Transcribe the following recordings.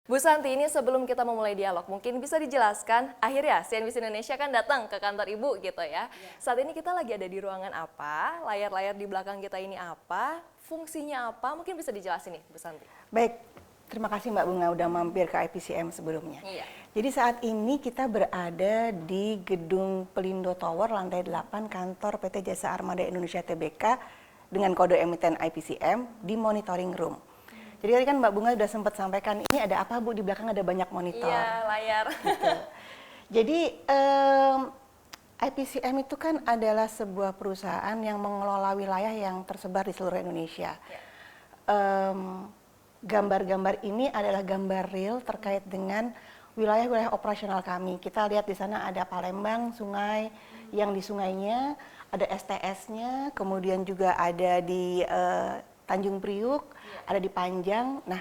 Bu Santi, ini sebelum kita memulai dialog, mungkin bisa dijelaskan, akhirnya CNBC Indonesia kan datang ke kantor Ibu gitu ya. Saat ini kita lagi ada di ruangan apa, layar-layar di belakang kita ini apa, fungsinya apa, mungkin bisa dijelasin nih Bu Santi. Baik, terima kasih Mbak Bunga udah mampir ke IPCM sebelumnya. Iya. Jadi saat ini kita berada di Gedung Pelindo Tower lantai 8 kantor PT Jasa Armada Indonesia Tbk dengan kode emiten IPCM di monitoring room. Jadi tadi kan Mbak Bunga sudah sempat sampaikan, ini ada apa Bu, di belakang ada banyak monitor. Iya, layar. Gitu. Jadi IPCM itu kan adalah sebuah perusahaan yang mengelola wilayah yang tersebar di seluruh Indonesia. Gambar-gambar ini adalah gambar real terkait dengan wilayah-wilayah operasional kami. Kita lihat di sana ada Palembang, sungai, yang di sungainya ada STS-nya, kemudian juga ada di Tanjung Priuk, ada di Panjang. Nah,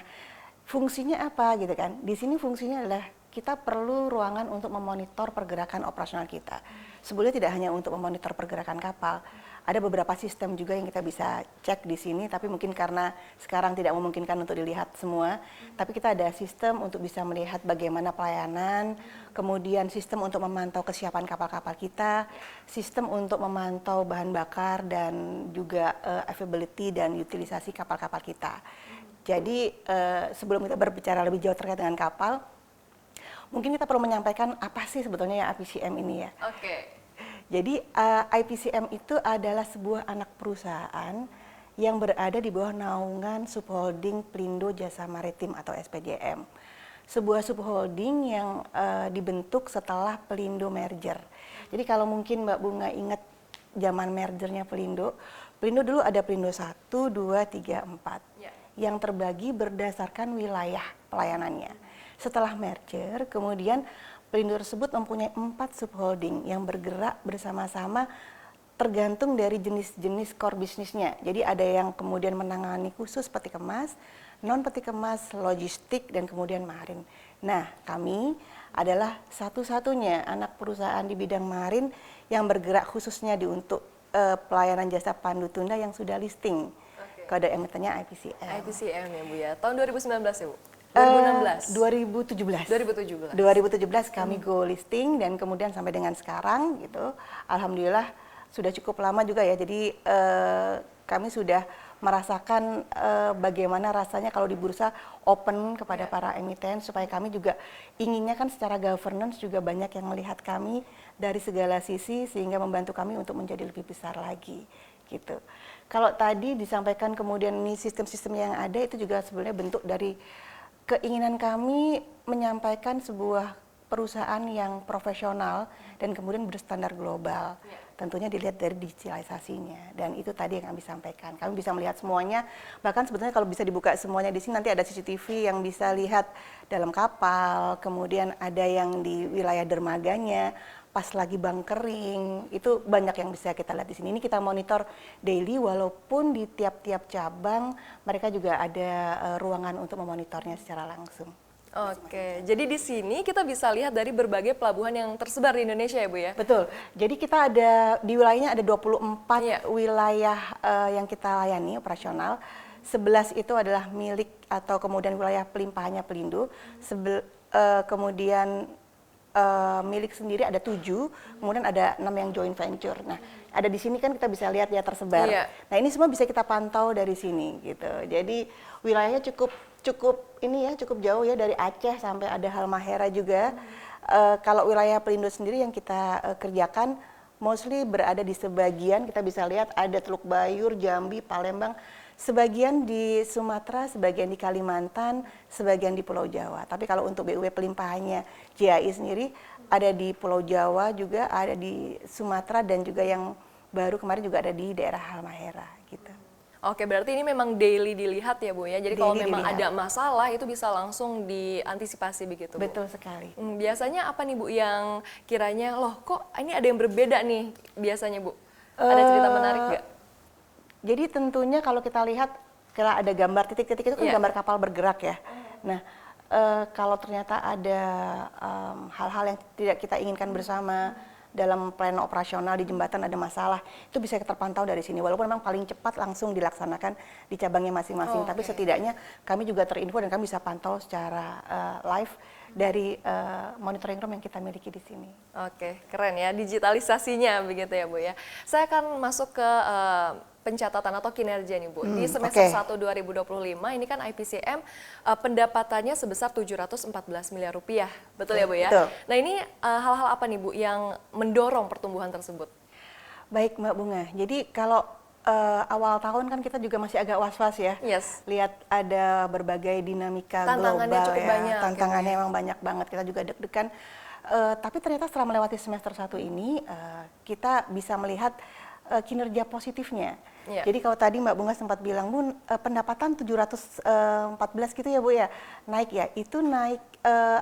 fungsinya apa gitu kan? Di sini fungsinya adalah kita perlu ruangan untuk memonitor pergerakan operasional kita. Sebetulnya tidak hanya untuk memonitor pergerakan kapal, ada beberapa sistem juga yang kita bisa cek di sini, tapi mungkin karena sekarang tidak memungkinkan untuk dilihat semua, tapi kita ada sistem untuk bisa melihat bagaimana pelayanan, kemudian sistem untuk memantau kesiapan kapal-kapal kita, sistem untuk memantau bahan bakar dan juga availability dan utilisasi kapal-kapal kita. Jadi sebelum kita berbicara lebih jauh terkait dengan kapal, mungkin kita perlu menyampaikan apa sih sebetulnya yang IPCM ini ya. Oke. Jadi IPCM itu adalah sebuah anak perusahaan yang berada di bawah naungan subholding Pelindo Jasa Maritim atau SPJM. Sebuah subholding yang dibentuk setelah Pelindo merger. Jadi kalau mungkin Mbak Bunga ingat zaman mergernya Pelindo dulu ada Pelindo 1, 2, 3, 4 yang terbagi berdasarkan wilayah pelayanannya. Setelah merger, kemudian Pelindo tersebut mempunyai 4 subholding yang bergerak bersama-sama tergantung dari jenis-jenis core bisnisnya. Jadi ada yang kemudian menangani khusus peti kemas, non peti kemas, logistik, dan kemudian marin. Nah, kami adalah satu-satunya anak perusahaan di bidang marin yang bergerak khususnya untuk pelayanan jasa pandu tunda yang sudah listing. Kode emitennya IPCM. IPCM ya Bu ya, tahun 2019 ya Bu? 2016? 2017 kami go listing dan kemudian sampai dengan sekarang gitu. Alhamdulillah sudah cukup lama juga ya. Jadi kami sudah merasakan bagaimana rasanya kalau di bursa open kepada para emiten, supaya kami juga inginnya kan secara governance juga banyak yang melihat kami dari segala sisi sehingga membantu kami untuk menjadi lebih besar lagi gitu. Kalau tadi disampaikan kemudian ini sistem-sistem yang ada itu juga sebenarnya bentuk dari keinginan kami menyampaikan sebuah perusahaan yang profesional dan kemudian berstandar global. Tentunya dilihat dari digitalisasinya, dan itu tadi yang kami sampaikan. Kami bisa melihat semuanya, bahkan sebetulnya kalau bisa dibuka semuanya di sini nanti ada CCTV yang bisa lihat dalam kapal, kemudian ada yang di wilayah dermaganya, pas lagi bunkering, itu banyak yang bisa kita lihat di sini. Ini kita monitor daily, walaupun di tiap-tiap cabang mereka juga ada ruangan untuk memonitornya secara langsung. Oke, jadi di sini kita bisa lihat dari berbagai pelabuhan yang tersebar di Indonesia ya Bu ya? Betul, jadi kita ada, di wilayahnya ada 24 wilayah yang kita layani operasional. 11 itu adalah milik atau kemudian wilayah pelimpahannya Pelindo, kemudian milik sendiri ada 7, kemudian ada 6 yang joint venture. Nah, ada di sini kan kita bisa lihat ya tersebar. Nah, ini semua bisa kita pantau dari sini gitu. Jadi wilayahnya cukup ini ya, cukup jauh ya, dari Aceh sampai ada Halmahera juga. Kalau wilayah Pelindo sendiri yang kita kerjakan mostly berada di sebagian, kita bisa lihat ada Teluk Bayur, Jambi, Palembang, sebagian di Sumatera, sebagian di Kalimantan, sebagian di Pulau Jawa. Tapi kalau untuk BUW pelimpahannya JAI sendiri ada di Pulau Jawa juga, ada di Sumatera, dan juga yang baru kemarin juga ada di daerah Halmahera gitu. Oke, berarti ini memang daily dilihat ya Bu ya. Jadi kalau memang ada masalah itu bisa langsung diantisipasi begitu Bu? Betul sekali. Biasanya apa nih Bu yang kiranya, loh kok ini ada yang berbeda nih biasanya Bu? Ada cerita menarik nggak? Jadi tentunya kalau kita lihat, kalau ada gambar titik-titik itu kan gambar kapal bergerak ya. Nah, kalau ternyata ada hal-hal yang tidak kita inginkan bersama, dalam plan operasional di jembatan ada masalah, itu bisa terpantau dari sini. Walaupun memang paling cepat langsung dilaksanakan di cabangnya masing-masing, tapi setidaknya kami juga terinfo dan kami bisa pantau secara live dari monitoring room yang kita miliki di sini. Oke, keren ya digitalisasinya begitu ya Bu ya. Saya akan masuk ke pencatatan atau kinerja nih Bu. Di semester 1 2025 ini kan IPCM pendapatannya sebesar 714 miliar rupiah. Betul ya Bu ya? Betul. Nah ini hal-hal apa nih Bu yang mendorong pertumbuhan tersebut? Baik Mbak Bunga, jadi kalau awal tahun kan kita juga masih agak was-was ya. Yes. Lihat ada berbagai dinamika Tantangannya global cukup ya. banyak, Tantangannya memang banyak banget, kita juga deg-degan. Tapi ternyata setelah melewati semester 1 ini, kita bisa melihat kinerja positifnya. Yeah. Jadi kalau tadi Mbak Bunga sempat bilang, Bu, pendapatan 714 gitu ya Bu ya, naik ya. Itu naik,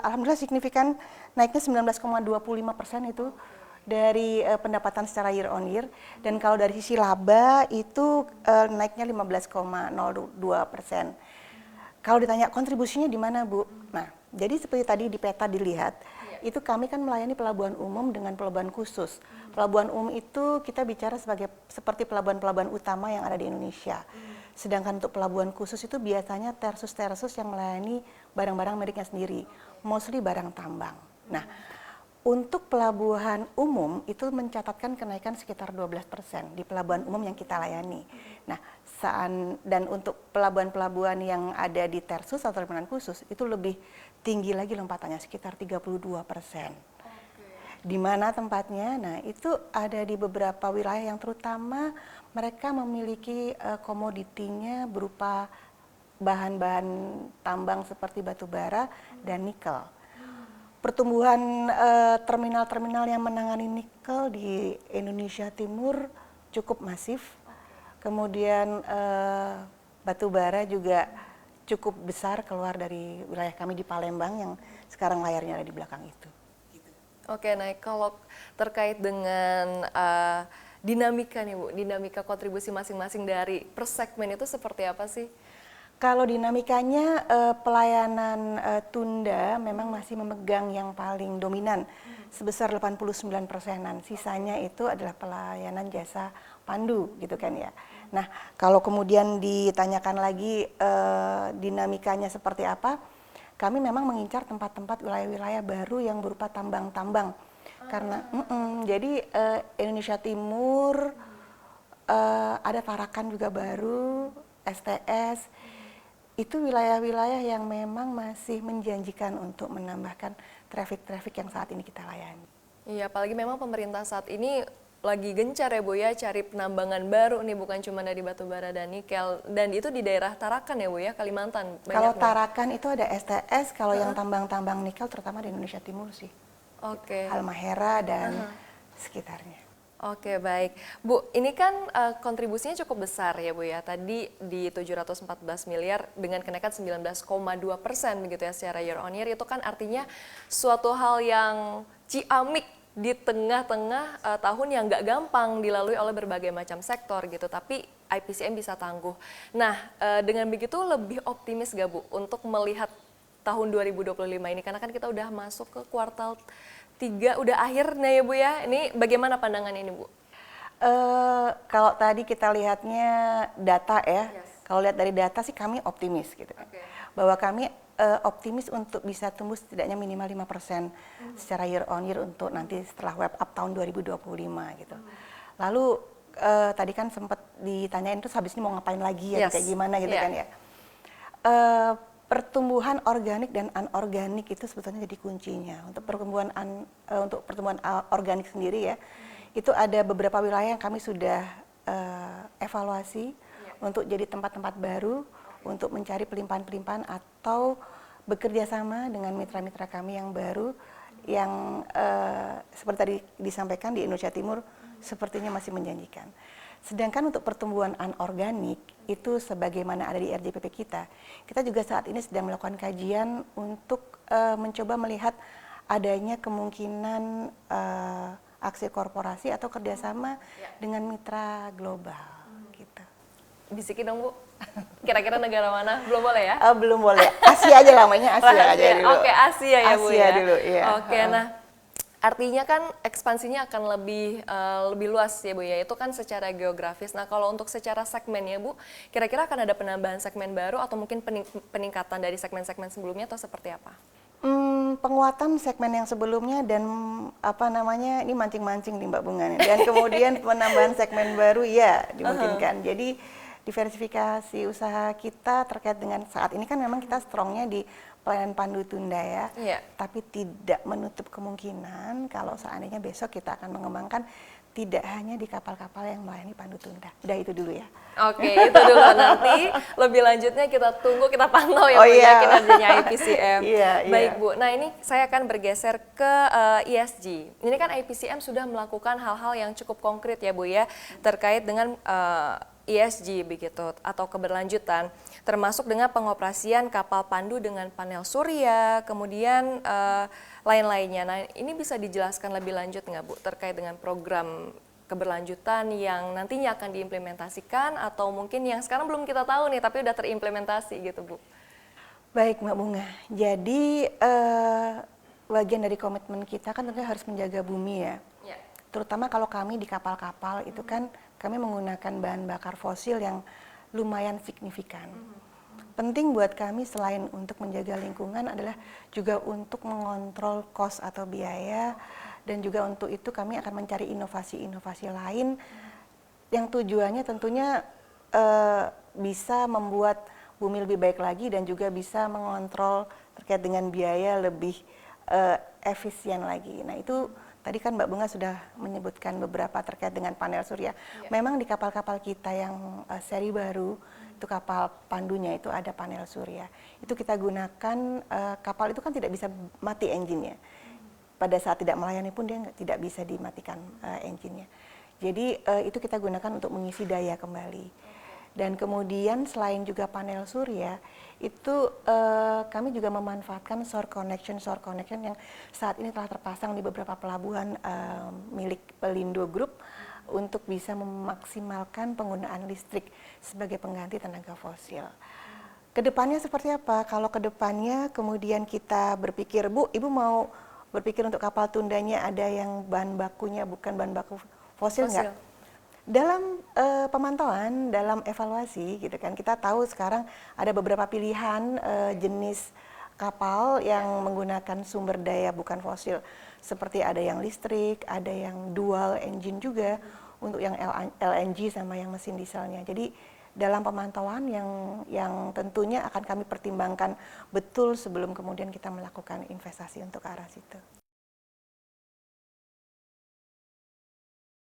alhamdulillah signifikan, naiknya 19,25% itu dari pendapatan secara year on year. Dan kalau dari sisi laba itu naiknya 15,02%. Kalau ditanya kontribusinya di mana Bu? Nah, jadi seperti tadi di peta dilihat, itu kami kan melayani pelabuhan umum dengan pelabuhan khusus. Pelabuhan umum itu kita bicara seperti pelabuhan-pelabuhan utama yang ada di Indonesia. Sedangkan untuk pelabuhan khusus itu biasanya tersus-tersus yang melayani barang-barang miliknya sendiri, mostly barang tambang. Nah, untuk pelabuhan umum itu mencatatkan kenaikan sekitar 12% di pelabuhan umum yang kita layani. Nah, dan untuk pelabuhan-pelabuhan yang ada di tersus atau terminal khusus itu lebih tinggi lagi lompatannya, sekitar 32%. Di mana tempatnya? Nah, itu ada di beberapa wilayah yang terutama mereka memiliki komoditinya berupa bahan-bahan tambang seperti batu bara dan nikel. Pertumbuhan terminal-terminal yang menangani nikel di Indonesia Timur cukup masif. Kemudian batu bara juga cukup besar keluar dari wilayah kami di Palembang yang sekarang layarnya ada di belakang itu. Oke, nah kalau terkait dengan dinamika nih Bu, dinamika kontribusi masing-masing dari per segmen itu seperti apa sih? Kalau dinamikanya pelayanan tunda memang masih memegang yang paling dominan sebesar 89%-an. Sisanya itu adalah pelayanan jasa pandu gitu kan ya. Nah, kalau kemudian ditanyakan lagi dinamikanya seperti apa, kami memang mengincar tempat-tempat wilayah-wilayah baru yang berupa tambang-tambang. Karena jadi Indonesia Timur ada Tarakan juga baru, STS. Itu wilayah-wilayah yang memang masih menjanjikan untuk menambahkan traffic-traffic yang saat ini kita layani. Iya, apalagi memang pemerintah saat ini lagi gencar ya Bu ya, cari penambangan baru nih, bukan cuma dari batu bara dan nikel. Dan itu di daerah Tarakan ya Bu ya, Kalimantan. Kalau Tarakan itu ada STS, kalau yang tambang-tambang nikel terutama di Indonesia Timur sih. Oke. Halmahera dan sekitarnya. Oke, baik. Bu, ini kan kontribusinya cukup besar ya Bu ya. Tadi di 714 miliar dengan kenaikan 19,2% begitu ya secara year on year. Itu kan artinya suatu hal yang ciamik di tengah-tengah tahun yang nggak gampang dilalui oleh berbagai macam sektor gitu. Tapi IPCM bisa tangguh. Nah, dengan begitu lebih optimis gak Bu untuk melihat tahun 2025 ini? Karena kan kita udah masuk ke kuartal 3, udah akhirnya ya Bu ya. Ini bagaimana pandangan ini Bu? Kalau tadi kita lihatnya data ya, kalau lihat dari data sih kami optimis gitu. Bahwa kami optimis untuk bisa tumbuh setidaknya minimal 5% secara year on year untuk nanti setelah wrap up tahun 2025 gitu. Lalu tadi kan sempat ditanyain terus habis ini mau ngapain lagi ya, kayak gimana gitu kan ya. Pertumbuhan organik dan anorganik itu sebetulnya jadi kuncinya. Untuk pertumbuhan organik sendiri ya, itu ada beberapa wilayah yang kami sudah evaluasi untuk jadi tempat-tempat baru untuk mencari pelimpahan-pelimpahan atau bekerja sama dengan mitra-mitra kami yang baru yang seperti tadi disampaikan di Indonesia Timur sepertinya masih menjanjikan. Sedangkan untuk pertumbuhan anorganik itu sebagaimana ada di RJPP kita juga saat ini sedang melakukan kajian untuk mencoba melihat adanya kemungkinan aksi korporasi atau kerjasama dengan mitra global. Gitu. Bisikin dong Bu, kira-kira negara mana? Belum boleh ya? Belum boleh, Asia aja namanya, Asia aja dulu. Oke, Asia ya Bu ya? Asia dulu, iya. Oke, nah Artinya kan ekspansinya akan lebih luas ya Bu ya, itu kan secara geografis. Nah kalau untuk secara segmen ya Bu, kira-kira akan ada penambahan segmen baru atau mungkin peningkatan dari segmen-segmen sebelumnya atau seperti apa? Penguatan segmen yang sebelumnya dan apa namanya, ini mancing-mancing nih Mbak Bunga nih. Dan kemudian penambahan segmen baru ya dimungkinkan. Jadi diversifikasi usaha kita terkait dengan saat ini kan memang kita strongnya di pelayanan pandu tunda ya. Iya. Tapi tidak menutup kemungkinan kalau seandainya besok kita akan mengembangkan tidak hanya di kapal-kapal yang melayani pandu tunda. Udah itu dulu ya. Oke, itu dulu. Nanti lebih lanjutnya kita tunggu, kita pantau ya Oh, Bu ya iya. kinerjanya IPCM. Iya, Baik iya. Bu, nah ini saya akan bergeser ke ESG. Ini kan IPCM sudah melakukan hal-hal yang cukup konkret ya Bu ya, terkait dengan ESG begitu atau keberlanjutan, termasuk dengan pengoperasian kapal pandu dengan panel surya, kemudian lain-lainnya. Nah ini bisa dijelaskan lebih lanjut nggak Bu terkait dengan program keberlanjutan yang nantinya akan diimplementasikan atau mungkin yang sekarang belum kita tahu nih tapi udah terimplementasi gitu Bu? Baik Mbak Bunga, jadi bagian dari komitmen kita kan tentunya harus menjaga bumi ya. Ya. Terutama kalau kami di kapal-kapal itu kan kami menggunakan bahan bakar fosil yang lumayan signifikan. Penting buat kami selain untuk menjaga lingkungan adalah juga untuk mengontrol cost atau biaya, dan juga untuk itu kami akan mencari inovasi-inovasi lain yang tujuannya tentunya bisa membuat bumi lebih baik lagi dan juga bisa mengontrol terkait dengan biaya lebih efisien lagi. Nah itu tadi kan Mbak Bunga sudah menyebutkan beberapa terkait dengan panel surya. Memang di kapal-kapal kita yang seri baru, itu kapal pandunya itu ada panel surya. Itu kita gunakan, kapal itu kan tidak bisa mati engine-nya. Pada saat tidak melayani pun dia tidak bisa dimatikan engine-nya. Jadi itu kita gunakan untuk mengisi daya kembali. Dan kemudian selain juga panel surya, itu kami juga memanfaatkan shore connection yang saat ini telah terpasang di beberapa pelabuhan milik Pelindo Group untuk bisa memaksimalkan penggunaan listrik sebagai pengganti tenaga fosil. Kedepannya seperti apa? Kalau kedepannya kemudian kita berpikir, Bu, Ibu mau berpikir untuk kapal tundanya ada yang bahan bakunya bukan bahan baku fosil nggak? Dalam pemantauan, dalam evaluasi gitu kan, kita tahu sekarang ada beberapa pilihan jenis kapal yang menggunakan sumber daya bukan fosil. Seperti ada yang listrik, ada yang dual engine juga, untuk yang LNG sama yang mesin dieselnya. Jadi dalam pemantauan yang tentunya akan kami pertimbangkan betul sebelum kemudian kita melakukan investasi untuk ke arah situ.